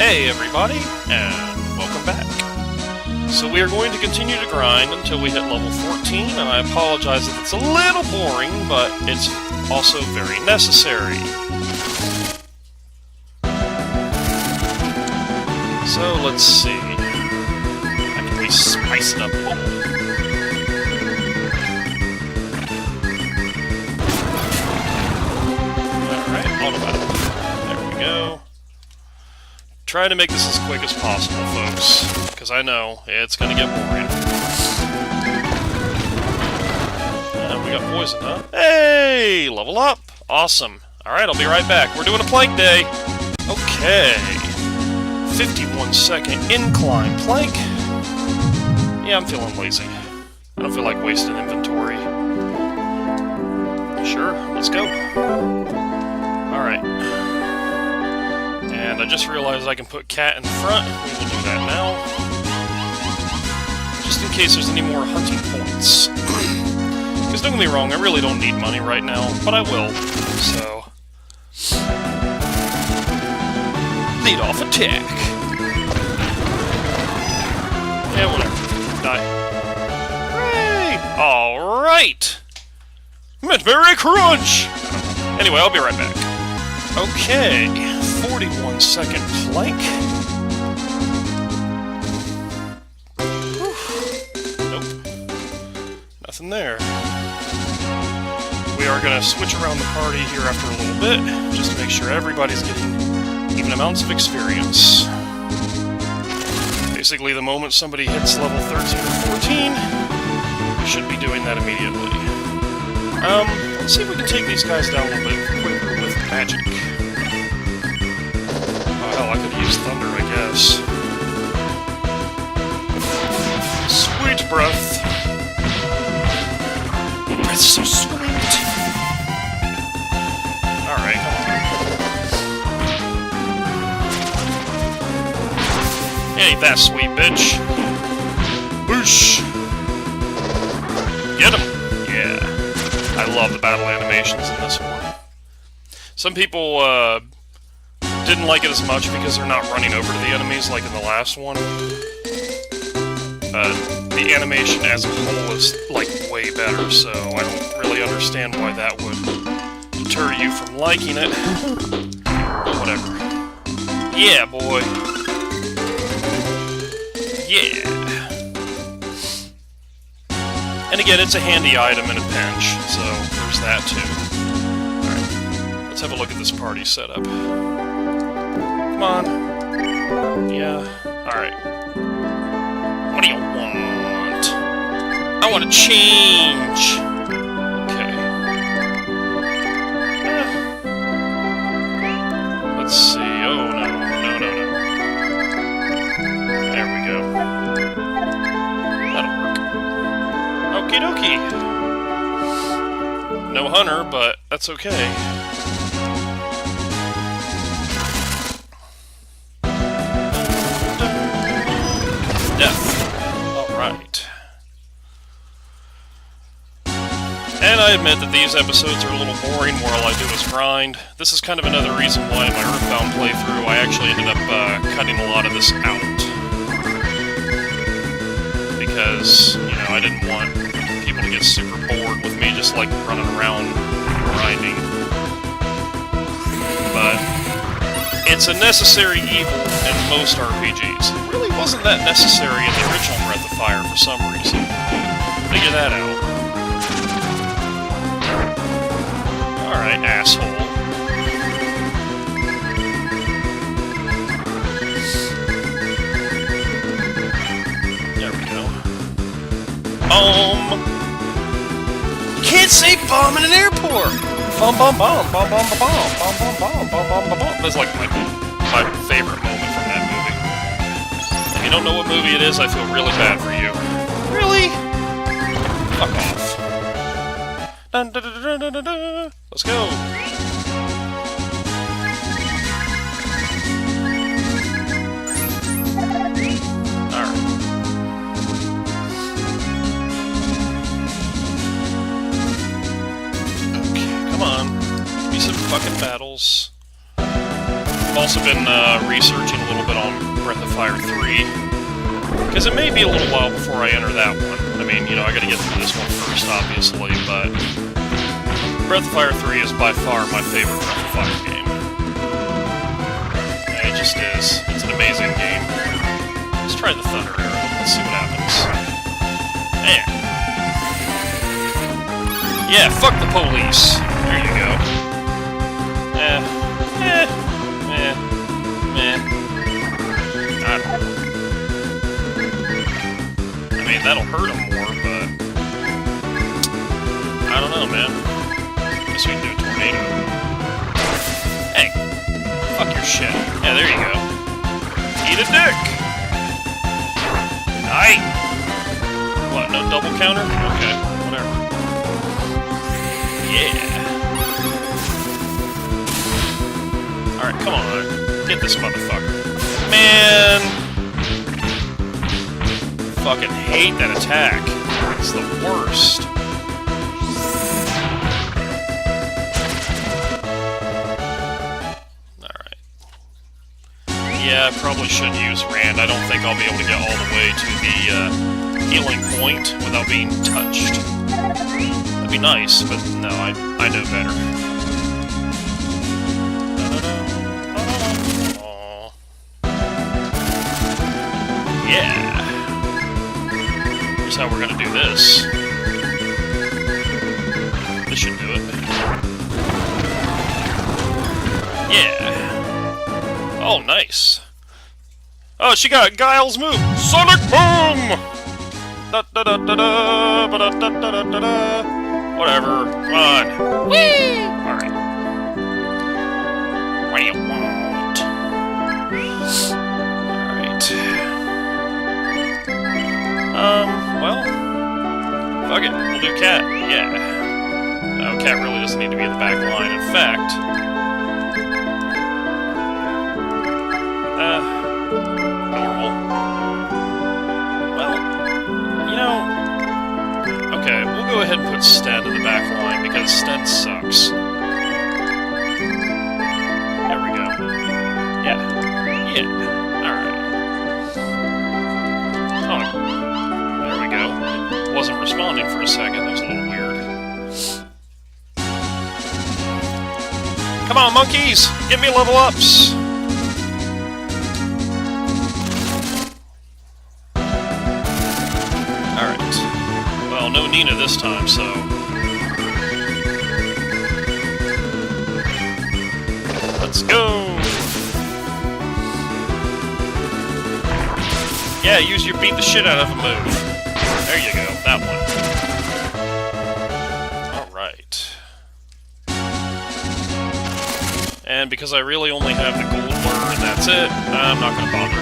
Hey everybody, and welcome back. So we are going to continue to grind until we hit level 14, and I apologize if it's a little boring, but it's also very necessary. So let's see. I can be spiced up a little. Alright, auto battle. There we go. Try to make this as quick as possible, folks, because I know it's going to get boring. We got poison, huh? Hey! Level up! Awesome. Alright, I'll be right back. We're doing a plank day! Okay. 51-second incline plank. Yeah, I'm feeling lazy. I don't feel like wasting inventory. Sure, let's go. Alright. And I just realized I can put cat in front. We will do that now. Just in case there's any more hunting points. Because don't get me wrong, I really don't need money right now, but I will. So... lead off attack. Yeah, whatever. Die. Hooray! Alright! Medberry Crunch! Anyway, I'll be right back. Okay, 41-second plank. Nope. Nothing there. We are going to switch around the party here after a little bit, just to make sure everybody's getting even amounts of experience. Basically, the moment somebody hits level 13 or 14, we should be doing that immediately. Let's see if we can take these guys down a little bit quicker with magic. Oh hell, I could use thunder, I guess. Sweet breath. Breath's so sweet. Alright, come on. Ain't that sweet, bitch. Boosh. Get him. Yeah. I love the battle animations in this one. Some people didn't like it as much because they're not running over to the enemies like in the last one. The animation as a whole is, like, way better, so I don't really understand why that would deter you from liking it. But whatever. Yeah, boy. Yeah. And again, it's a handy item in a pinch, so there's that too. Alright, let's have a look at this party setup. Come on. Yeah, alright. What do you want? I want to change! Okay. Let's see. Oh, no. There we go. That'll work. Okie dokie. No hunter, but that's okay. Death. Alright. And I admit that these episodes are a little boring while all I do is grind. This is kind of another reason why in my Earthbound playthrough I actually ended up cutting a lot of this out. Because, you know, I didn't want people to get super bored with me just like running around grinding. But it's a necessary evil in most RPGs. It really wasn't that necessary in the original Breath of Fire for some reason. Figure that out. Alright, asshole. There we go. You can't say bomb in an airport! Bomb, bomb, bomb, bomb, bomb, bomb, bomb, bomb, bomb, bomb, bomb, bomb, bomb. That's like my favorite moment from that movie. If you don't know what movie it is, I feel really bad for you. Really? Fuck off. Dun, dun, dun, dun, dun, dun, dun. Let's go. Alright. Okay, come on. Give me some fucking battles. I've also been researching a little bit on Breath of Fire 3. Because it may be a little while before I enter that one. I mean, you know, I gotta get through this one first, obviously, but Breath of Fire 3 is by far my favorite Breath of Fire game. It just is. It's an amazing game. Let's try the Thunder Arrow. Let's see what happens. Man. Yeah, fuck the police. There you go. I don't know. I mean, that'll hurt him more, but I don't know, man. Guess we can do a tornado. Hey, fuck your shit. Yeah, there you go. Eat a dick! Aye! What, no double counter? Okay, whatever. Yeah. Alright, come on. Get this motherfucker. Man! Fucking hate that attack. It's the worst. Alright. Yeah, I probably should use Rand. I don't think I'll be able to get all the way to the healing point without being touched. That'd be nice, but no, I know better. Yeah. Here's how we're gonna do this. This should do it. Yeah. Oh, nice. Oh, she got Guile's move. Sonic Boom! Da da da da da da da da da da da. Whatever. Come on. Whee! Alright. What do you want? Alright. Well, fuck it, we'll do Cat, yeah. No, Cat really doesn't need to be in the back line. In fact, normal. Well, you know, okay, we'll go ahead and put Sten in the back line, because Sten sucks. There we go. Yeah. Yeah. Alright. Oh. Wasn't responding for a second. That was a little weird. Come on, monkeys! Give me level ups! Alright. Well, no Nina this time, so... Let's go! Yeah, use your beat the shit out of a move. There you go, that one. Alright. And because I really only have the gold blur and that's it, I'm not gonna bother.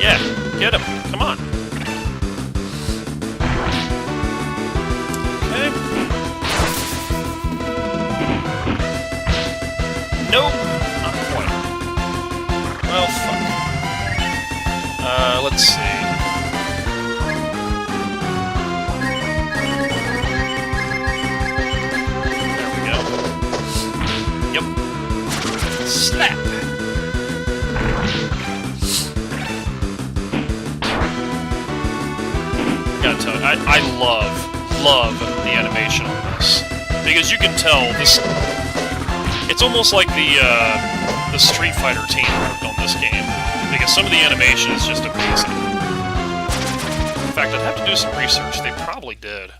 Yeah, get him. Come on. Okay. Nope. Not quite. Well, fuck. Let's see. There we go. Yep. Slap! Gotta tell you, I love the animation on this. Because you can tell this... It's almost like the Street Fighter team worked on this game. Because some of the animation is just amazing. In fact, I'd have to do some research. They probably did.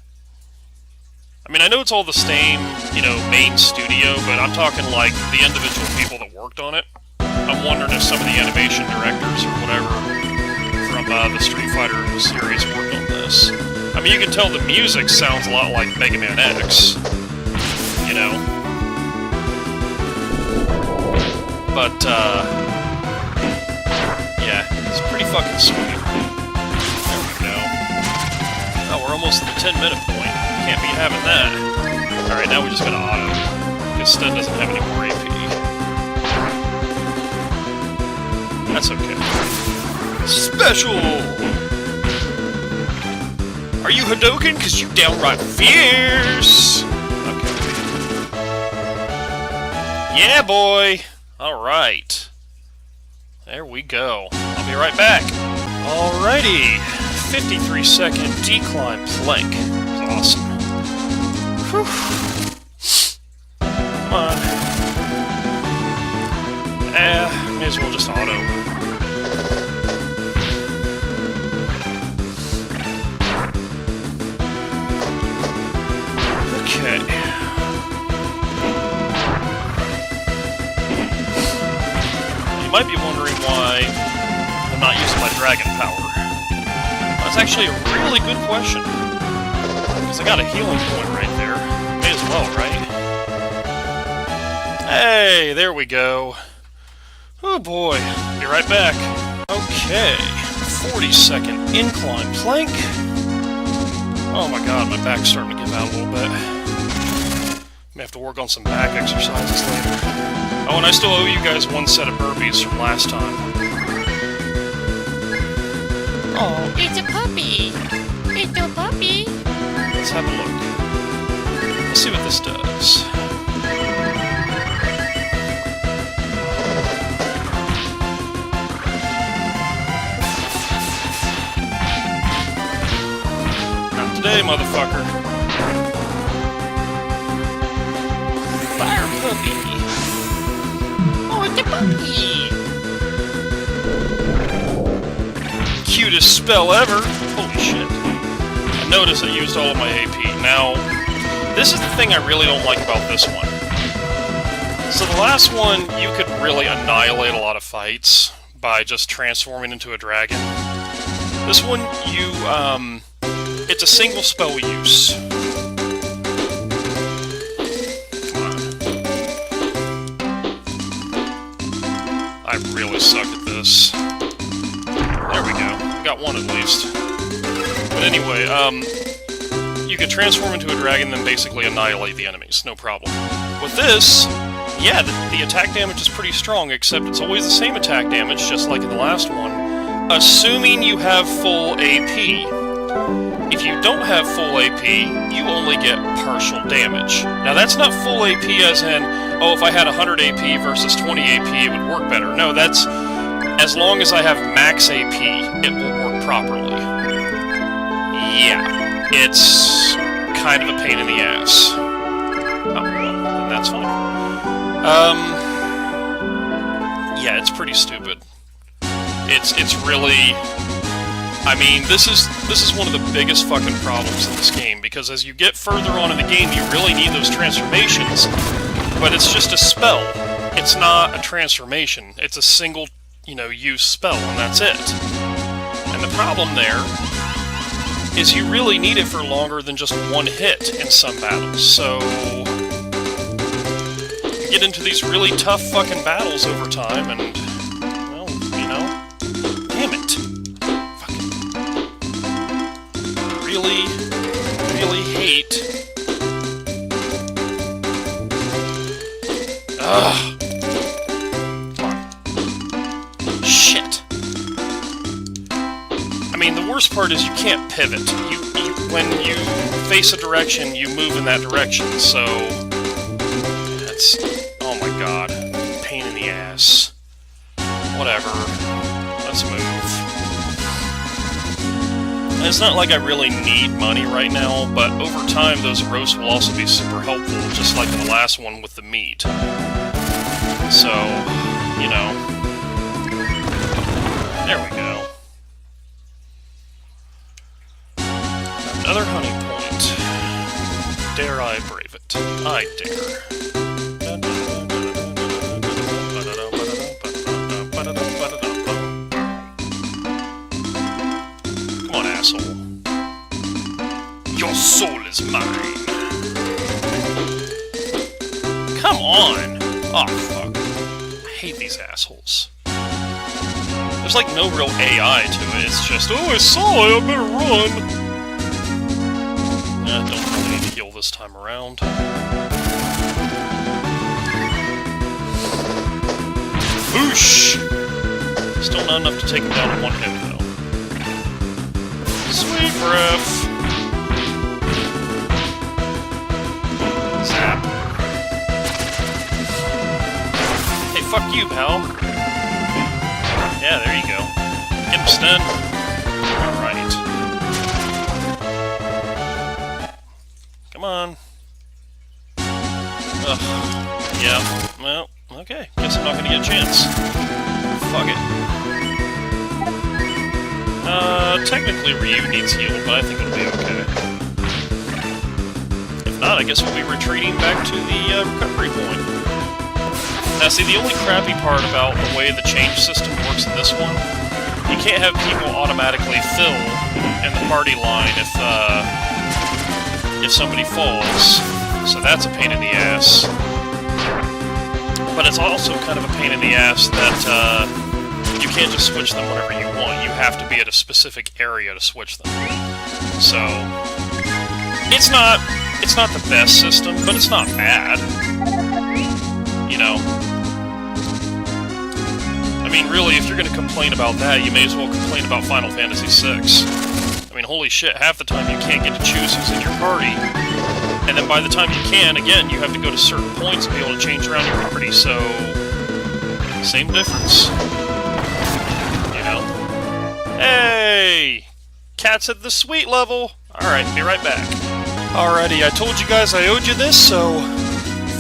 I mean, I know it's all the same, you know, main studio, but I'm talking like the individual people that worked on it. I'm wondering if some of the animation directors or whatever from the Street Fighter series worked on this. I mean, you can tell the music sounds a lot like Mega Man X. You know? But, yeah, it's pretty fucking sweet. There we go. Oh, we're almost at the 10-minute point. Can't be having that. Alright, now we just gotta auto. Because Sten doesn't have any more AP. That's okay. Special! Are you Hadouken? Because you downright fierce! Okay. Yeah, boy! Alright. There we go. I'll be right back. Alrighty. 53-second decline plank. That was awesome. Whew. Come on. May as well just auto. Okay. You might be wondering why I'm not using my dragon power. That's actually a really good question. Because I got a healing point right there. May as well, right? Hey, there we go. Oh boy, be right back. Okay, 40-second incline plank. Oh my god, my back's starting to give out a little bit. May have to work on some back exercises later. Oh, and I still owe you guys one set of burpees from last time. Oh, it's a puppy! It's a puppy! Let's have a look. Let's see what this does. Not today, motherfucker. Fire puppy! Oh, it's a puppy! Cutest spell ever! Holy shit. I noticed I used all of my AP. Now, this is the thing I really don't like about this one. So the last one, you could really annihilate a lot of fights by just transforming into a dragon. This one, it's a single spell use. Come on. I really suck at this. There we go. Got one at least. But anyway, you could transform into a dragon, then basically annihilate the enemies. No problem. With this, yeah, the attack damage is pretty strong, except it's always the same attack damage, just like in the last one, assuming you have full AP. If you don't have full AP, you only get partial damage. Now, that's not full AP as in, oh, if I had 100 AP versus 20 AP, it would work better. No, that's as long as I have max AP, it will work properly. Yeah, it's kind of a pain in the ass. Oh, well, then that's fine. Yeah, it's pretty stupid. It's really... I mean, this is one of the biggest fucking problems in this game, because as you get further on in the game, you really need those transformations, but it's just a spell. It's not a transformation. It's a single, use spell, and that's it. And the problem there is you really need it for longer than just one hit in some battles, so you get into these really tough fucking battles over time, and, well, damn it. Fucking really, really hate... Ugh. Shit. I mean, the worst part is you can't pivot. When you face a direction, you move in that direction, so... That's... Oh my god. Pain in the ass. Whatever. Let's move. And it's not like I really need money right now, but over time those roasts will also be super helpful, just like in the last one with the meat. So, there we go. Another honey point. Dare I brave it? I dare. Come on, asshole. Your soul is mine. Come on! Oh, fuck. I hate these assholes. There's like no real AI to it, it's just, oh, I saw it, I better run! Don't really need to heal this time around. Boosh! Still not enough to take him down in one hit, though. Sweet breath! Zap. fuck you, pal. Yeah, there you go. Get him stunned. Alright. Come on. Ugh. Yeah, well, okay. Guess I'm not gonna get a chance. Fuck it. Technically Ryu needs healed, but I think it'll be okay. If not, I guess we'll be retreating back to the recovery point. Now, see, the only crappy part about the way the change system works in this one, you can't have people automatically fill in the party line if somebody falls. So that's a pain in the ass. But it's also kind of a pain in the ass that you can't just switch them whenever you want. You have to be at a specific area to switch them. So it's not the best system, but it's not bad. You know. I mean, really, if you're going to complain about that, you may as well complain about Final Fantasy VI. I mean, holy shit, half the time you can't get to choose who's in your party. And then by the time you can, again, you have to go to certain points and be able to change around your party, so... same difference. You know? Hey! Cat's at the sweet level! Alright, be right back. Alrighty, I told you guys I owed you this, so...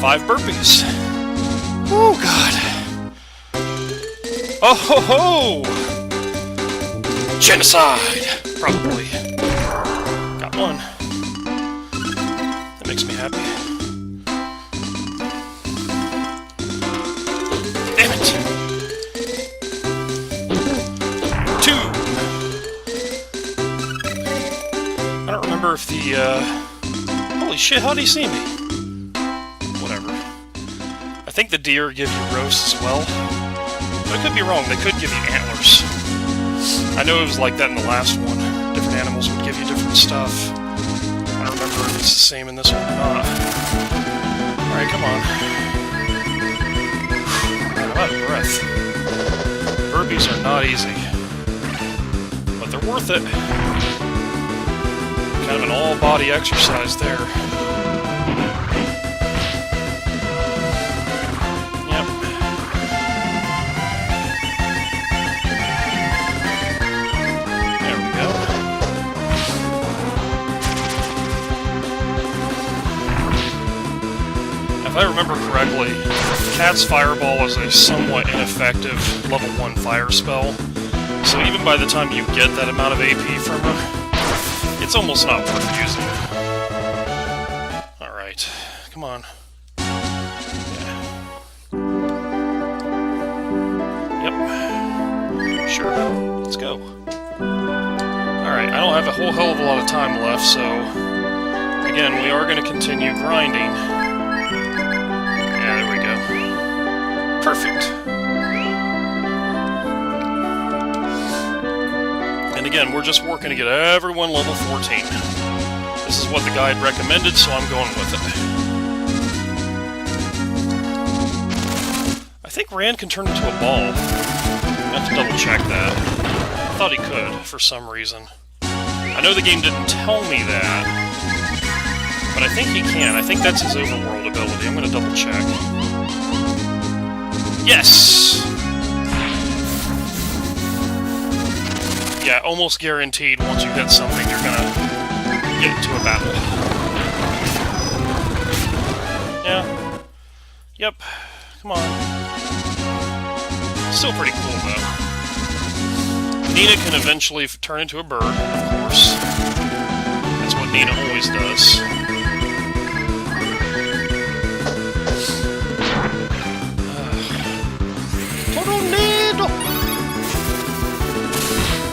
5 burpees. Oh, God. Oh, ho, ho! Genocide! Probably. Got one. That makes me happy. Damn it! 2! I don't remember if the, holy shit, how'd he see me? Whatever. I think the deer give you roasts as well. But I could be wrong, they could give you antlers. I know it was like that in the last one. Different animals would give you different stuff. I don't remember if it's the same in this one or not. Alright, come on. I'm out of breath. Burpees are not easy. But they're worth it. Kind of an all-body exercise there. If I remember correctly, Cat's Fireball is a somewhat ineffective level 1 fire spell, so even by the time you get that amount of AP from her, it's almost not worth using. Alright, come on. Yeah. Yep. Sure, let's go. Alright, I don't have a whole hell of a lot of time left, so... again, we are going to continue grinding. Perfect. And again, we're just working to get everyone level 14. This is what the guide recommended, so I'm going with it. I think Rand can turn into a ball. I have to double check that. I thought he could, for some reason. I know the game didn't tell me that, but I think he can. I think that's his overworld ability. I'm going to double check. Yes! Yeah, almost guaranteed once you get something, you're gonna get into a battle. Yeah. Yep. Come on. Still pretty cool, though. Nina can eventually turn into a bird, of course. That's what Nina always does.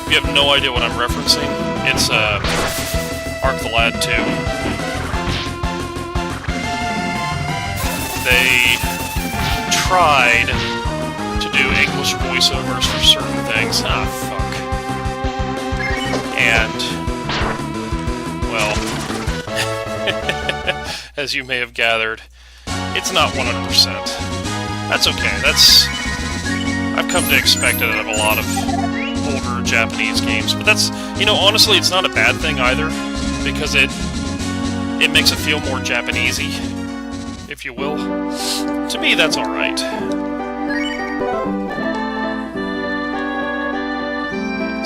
You have no idea what I'm referencing. It's Ark the Lad 2. They tried to do English voiceovers for certain things. Ah, fuck. And, well, as you may have gathered, it's not 100%. That's okay. I've come to expect it out of a lot of older Japanese games, but that's, you know, honestly, it's not a bad thing either, because it makes it feel more Japanesey, if you will. To me, that's alright.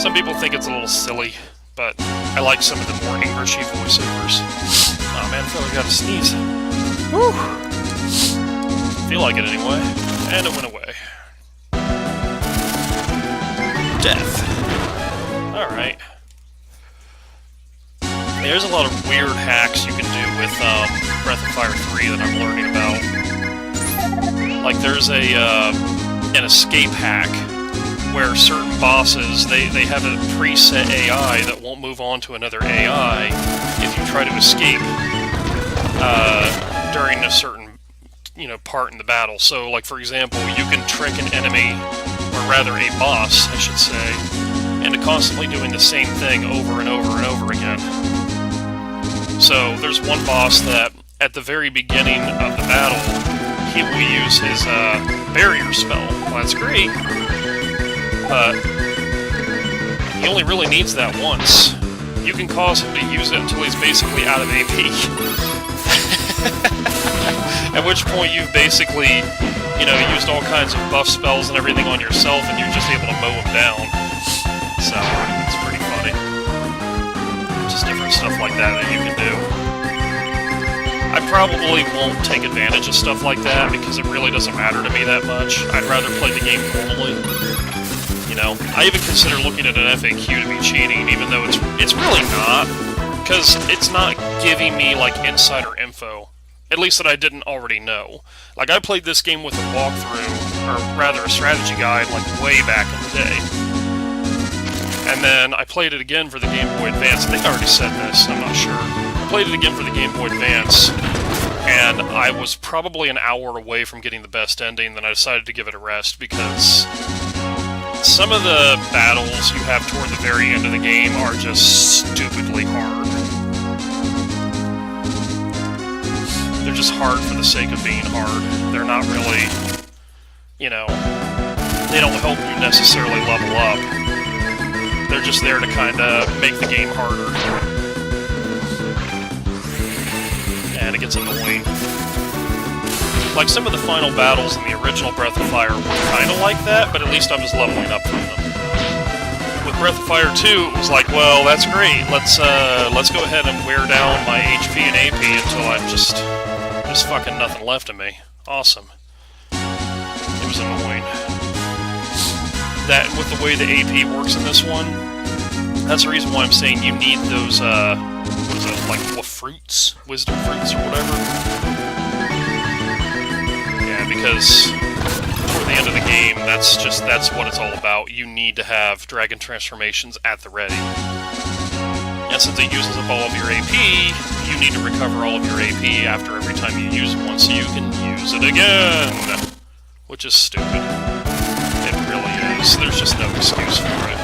Some people think it's a little silly, but I like some of the more Englishy voiceovers. Oh man, I feel like I gotta sneeze. Whew! Feel like it anyway. And it went away. Death. Alright. There's a lot of weird hacks you can do with Breath of Fire 3 that I'm learning about. Like there's an escape hack where certain bosses, they have a preset AI that won't move on to another AI if you try to escape during a certain part in the battle. So like for example, you can trick an enemy, or rather a boss I should say, into constantly doing the same thing over and over and over again. So there's one boss that at the very beginning of the battle he will use his barrier spell. Well, that's great, but he only really needs that once. You can cause him to use it until he's basically out of AP. At which point you've basically, used all kinds of buff spells and everything on yourself, and you're just able to mow him down. So, it's pretty funny. Just different stuff like that you can do. I probably won't take advantage of stuff like that, because it really doesn't matter to me that much. I'd rather play the game normally. I even consider looking at an FAQ to be cheating, even though it's really not, because it's not giving me, like, insider info. At least that I didn't already know. Like, I played this game with a walkthrough, or rather a strategy guide, like, way back in the day. And then I played it again for the Game Boy Advance. I think I already said this, I'm not sure. I played it again for the Game Boy Advance, and I was probably an hour away from getting the best ending, then I decided to give it a rest, because some of the battles you have toward the very end of the game are just stupidly hard. They're just hard for the sake of being hard. They're not really, they don't help you necessarily level up. They're just there to kind of make the game harder. And it gets annoying. Like, some of the final battles in the original Breath of Fire were kind of like that, but at least I was leveling up from them. With Breath of Fire 2, it was like, well, that's great. Let's go ahead and wear down my HP and AP until I'm just fucking nothing left of me. Awesome. It was annoying. That, with the way the AP works in this one, that's the reason why I'm saying you need those, what is it, like, fruits? Wisdom fruits or whatever? Yeah, because toward the end of the game, that's what it's all about. You need to have dragon transformations at the ready. And since it uses up all of your AP, you need to recover all of your AP after every time you use one, so you can use it again! Which is stupid. It really is. There's just no excuse for it.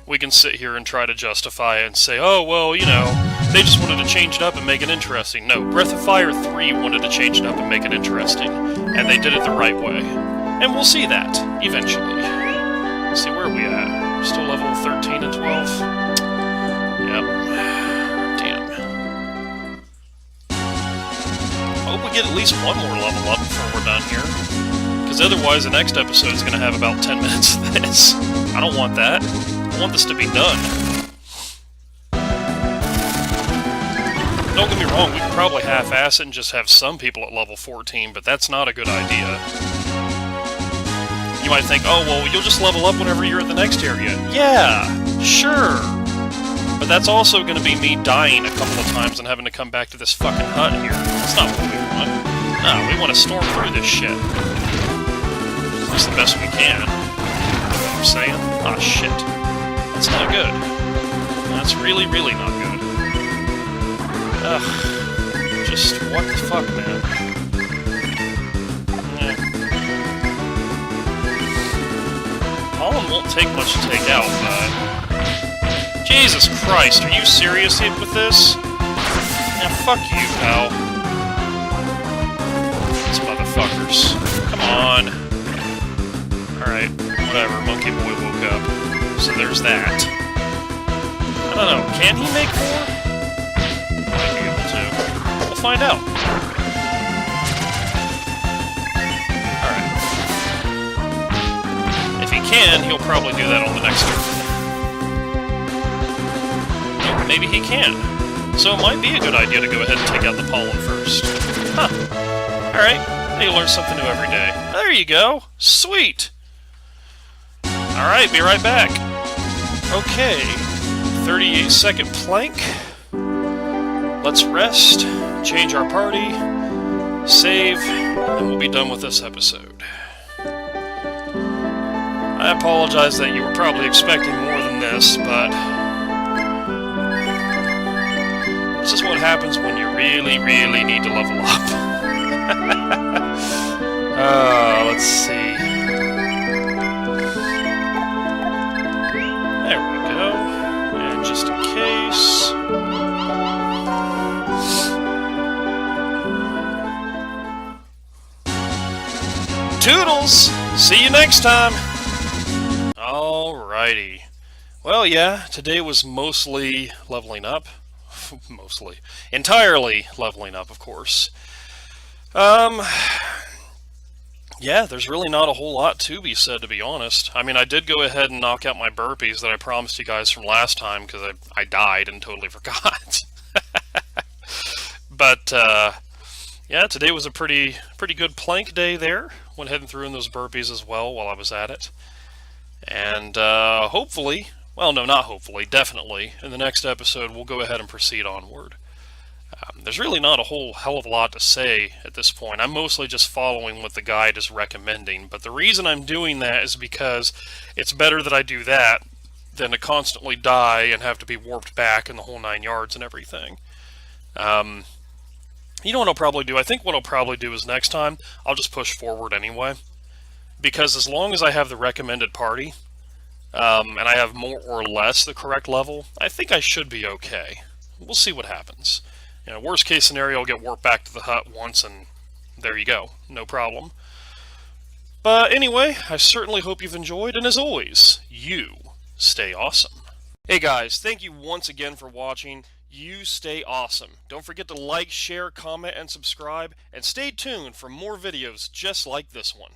We can sit here and try to justify it and say, oh, well, they just wanted to change it up and make it interesting. No, Breath of Fire 3 wanted to change it up and make it interesting, and they did it the right way. And we'll see that, eventually. Let's see, where are we at? We're still level 13 and 12? Yep. Damn. Hope we get at least one more level up before we're done here. Because otherwise the next episode is going to have about 10 minutes of this. I don't want that. I want this to be done. Don't get me wrong, we could probably half-ass it and just have some people at level 14, but that's not a good idea. You might think, oh, well, you'll just level up whenever you're at the next area. Yeah, sure. But that's also going to be me dying a couple of times and having to come back to this fucking hut here. That's not what we want. No, we want to storm through this shit. At least the best we can. You know what I'm saying? Ah, shit. That's not good. That's really, really not good. Ugh. Just, what the fuck, man? Pollen won't take much to take out, but... Jesus Christ, are you serious with this? Yeah, fuck you, pal. These motherfuckers. Come on. Alright, whatever, Monkey Boy woke up. So there's that. I don't know, can he make more? Might be able to. We'll find out. Alright. If he can, he'll probably do that on the next turn. maybe he can. So it might be a good idea to go ahead and take out the pollen first. Huh. Alright, you learn something new every day. There you go! Sweet! Alright, be right back. Okay, 38-second plank. Let's rest, change our party, save, and we'll be done with this episode. I apologize that you were probably expecting more than this, but this is what happens when you really, really need to level up. Let's see. There we go. And just in case... Toodles! See you next time! Alrighty. Well, yeah, today was mostly leveling up. Mostly. Entirely leveling up, of course. Yeah, there's really not a whole lot to be said, to be honest. I mean, I did go ahead and knock out my burpees that I promised you guys from last time, because I died and totally forgot. But, yeah, today was a pretty good plank day there. Went ahead and threw in those burpees as well while I was at it. And hopefully, well, no, not hopefully, definitely, in the next episode we'll go ahead and proceed onward. There's really not a whole hell of a lot to say at this point. I'm mostly just following what the guide is recommending, but the reason I'm doing that is because it's better that I do that than to constantly die and have to be warped back in the whole 9 yards and everything. You know what I'll probably do? I think what I'll probably do is next time, I'll just push forward anyway. Because as long as I have the recommended party, and I have more or less the correct level, I think I should be okay. We'll see what happens. You know, worst case scenario, I'll get warped back to the hut once, and there you go. No problem. But anyway, I certainly hope you've enjoyed, and as always, you stay awesome. Hey guys, thank you once again for watching. You stay awesome. Don't forget to like, share, comment, and subscribe, and stay tuned for more videos just like this one.